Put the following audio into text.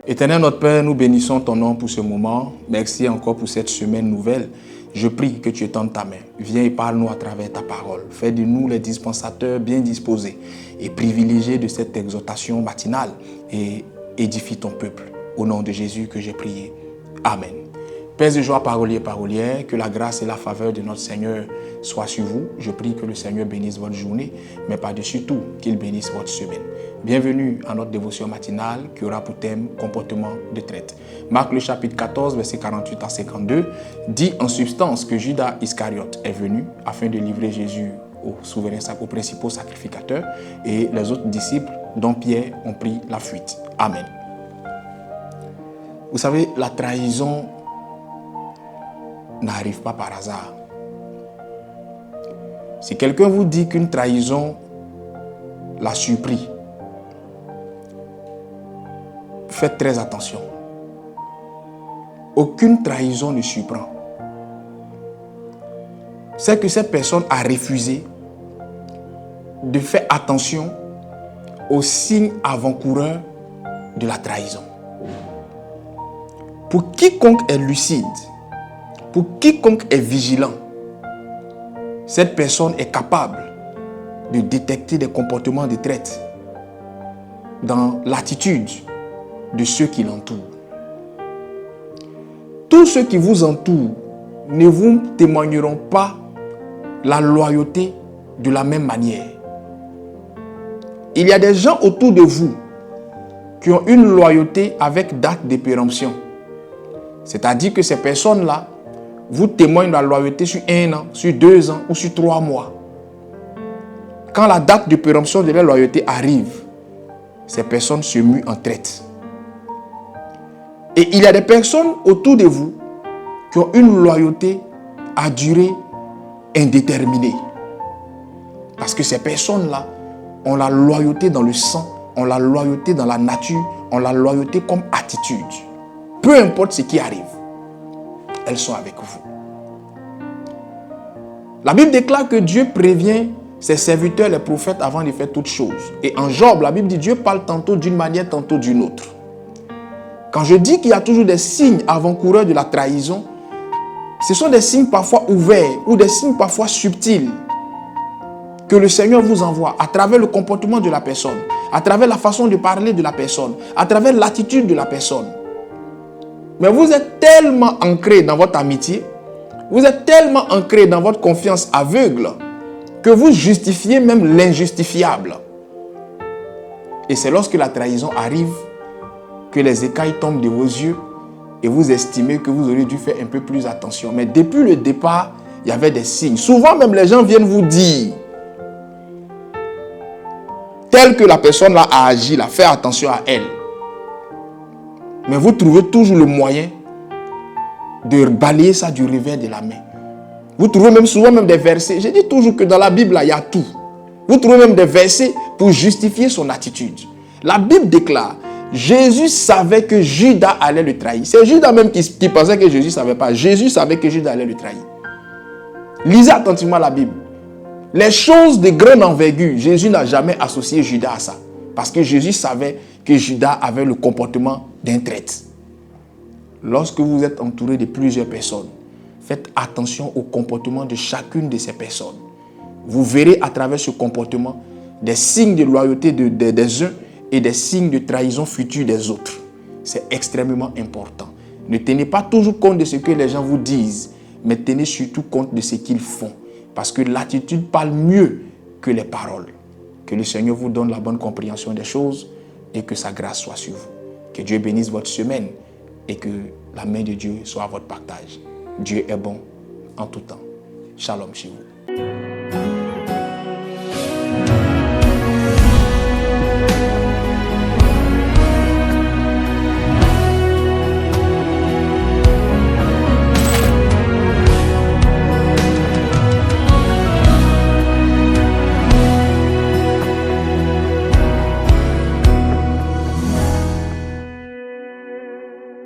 Éternel notre Père, nous bénissons ton nom pour ce moment. Merci encore pour cette semaine nouvelle. Je prie que tu étendes ta main. Viens et parle-nous à travers ta parole. Fais de nous les dispensateurs bien disposés et privilégiés de cette exhortation matinale et édifie ton peuple. Au nom de Jésus que j'ai prié. Amen. Pères de joie, paroliers, parolières, que la grâce et la faveur de notre Seigneur soient sur vous. Je prie que le Seigneur bénisse votre journée, mais par-dessus tout, qu'il bénisse votre semaine. Bienvenue à notre dévotion matinale qui aura pour thème comportement de traite. Marc le chapitre 14, verset 48 à 52, dit en substance que Judas Iscariote est venu afin de livrer Jésus aux principaux sacrificateurs et les autres disciples dont Pierre ont pris la fuite. Amen. Vous savez, la trahison n'arrive pas par hasard. Si quelqu'un vous dit qu'une trahison l'a surpris, faites très attention. Aucune trahison ne surprend. C'est que cette personne a refusé de faire attention aux signes avant-coureurs de la trahison. Pour quiconque est lucide, pour quiconque est vigilant, cette personne est capable de détecter des comportements de traite dans l'attitude de ceux qui l'entourent. Tous ceux qui vous entourent ne vous témoigneront pas la loyauté de la même manière. Il y a des gens autour de vous qui ont une loyauté avec date de péremption. C'est-à-dire que ces personnes-là vous témoignent la loyauté sur 1 an, sur 2 ans ou sur 3 mois. Quand la date de péremption de leur loyauté arrive, ces personnes se muent en traite. Et il y a des personnes autour de vous qui ont une loyauté à durée indéterminée. Parce que ces personnes-là ont la loyauté dans le sang, ont la loyauté dans la nature, ont la loyauté comme attitude. Peu importe ce qui arrive, elles sont avec vous. La Bible déclare que Dieu prévient ses serviteurs, les prophètes, avant de faire toutes choses. Et en Job, la Bible dit Dieu parle tantôt d'une manière, tantôt d'une autre. Quand je dis qu'il y a toujours des signes avant-coureurs de la trahison, ce sont des signes parfois ouverts ou des signes parfois subtils que le Seigneur vous envoie à travers le comportement de la personne, à travers la façon de parler de la personne, à travers l'attitude de la personne. Mais vous êtes tellement ancré dans votre amitié, vous êtes tellement ancré dans votre confiance aveugle que vous justifiez même l'injustifiable. Et c'est lorsque la trahison arrive que les écailles tombent de vos yeux et vous estimez que vous auriez dû faire un peu plus attention. Mais depuis le départ, il y avait des signes. Souvent même les gens viennent vous dire, tel que la personne là a agi, là, faites attention à elle. Mais vous trouvez toujours le moyen de balayer ça du revers de la main. Vous trouvez même souvent même des versets. Je dis toujours que dans la Bible, là, il y a tout. Vous trouvez même des versets pour justifier son attitude. La Bible déclare, Jésus savait que Judas allait le trahir. C'est Judas même qui pensait que Jésus ne savait pas. Jésus savait que Judas allait le trahir. Lisez attentivement la Bible. Les choses de grande envergure, Jésus n'a jamais associé Judas à ça. Parce que Jésus savait que Judas avait le comportement d'un traître. Lorsque vous êtes entouré de plusieurs personnes, faites attention au comportement de chacune de ces personnes. Vous verrez à travers ce comportement des signes de loyauté des uns et des signes de trahison future des autres. C'est extrêmement important. Ne tenez pas toujours compte de ce que les gens vous disent, mais tenez surtout compte de ce qu'ils font. Parce que l'attitude parle mieux que les paroles. Que le Seigneur vous donne la bonne compréhension des choses et que sa grâce soit sur vous. Que Dieu bénisse votre semaine et que la main de Dieu soit à votre partage. Dieu est bon en tout temps. Shalom chez vous.